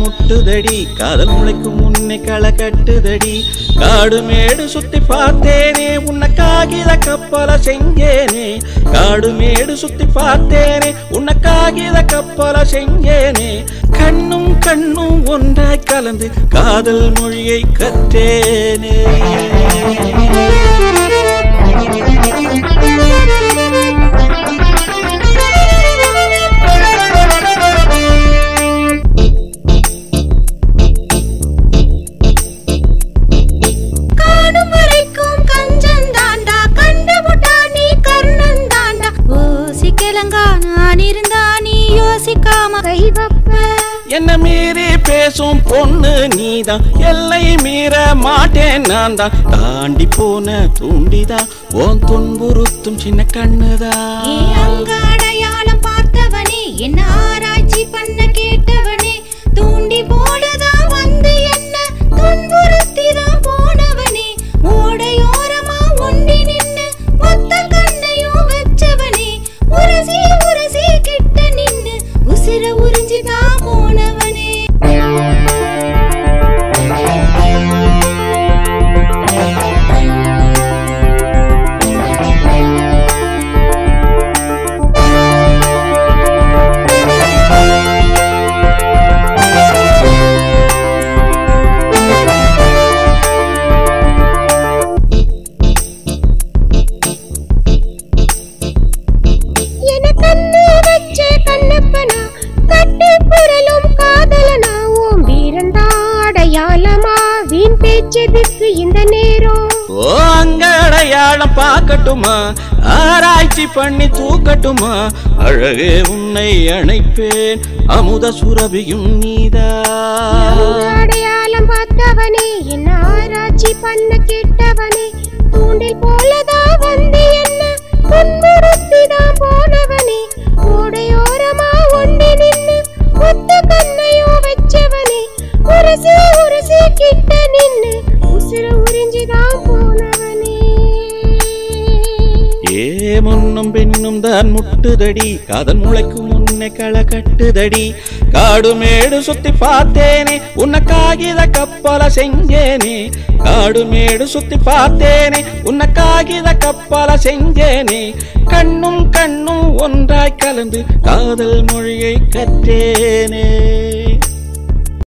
முட்டுதடி காதல் முளைக்கும் முன்னே களை கட்டுதடி காடு மேடு சுத்தி பார்த்தேனே உன்னை காகித கப்பல செஞ்சேனே காடு மேடு சுத்தி பார்த்தேனே உன்னை காகித கப்பல செஞ்சேனே கண்ணும் கண்ணும் ஒன்றாய் கலந்து காதல் மொழியை கற்றேனே என்ன மீறி பேசும் பொண்ணு நீதான் எல்லை மீற மாட்டேன் நான் தான் தாண்டி போன தூண்டிதான் ஓன் துன்புறுத்தும் சின்ன கண்ணுதான் அடையாளம் பார்த்தவனே என்ன ஆராய்ச்சி பண்ண கேட்டவனே தூண்டி போலதான் வந்து என்ன துன்புறுத்திதான் போனவனே ஓடையோரமா ஒண்டி நின்னு மொத்த கண்ணையும் வச்சவனே உரசி உரசி கிட்ட நின்னு உசிர உறிஞ்சிதான் போனவனே இந்த நேரம் அங்கடையாளம் பார்க்கட்டுமா ஆராய்ச்சி பண்ணி தூக்கட்டுமா அழகே உன்னை அணைப்பேன் அமுத சுரபியும் நீதா அடையாளம் பார்த்தவனே என்ன ஆராய்ச்சி பண்ண கேட்டவனே தூண்டில் போலதான் வந்து என்ன துன்புறுத்திதான் போனவனே ஓடையோரமா ஒண்டி நின்னு ஒத்த கண்ணையும் வச்சவனே உரசி உரசி கிட்ட நின்னு உசிர உறிஞ்சிதான் போனவனே ஏ முன்னும் பின்னும் தான் முட்டுதடி காதல் முளைக்கும் முன்னே களை கட்டுதடி காடு மேடு சுத்தி பார்த்தேனே உன்னை காகித கப்பல செஞ்சேனே காடு மேடு சுத்தி பார்த்தேனே உன்னை காகித கப்பல செஞ்சேனே கண்ணும் கண்ணும் ஒன்றாய் கலந்து காதல் மொழியை கற்றேனே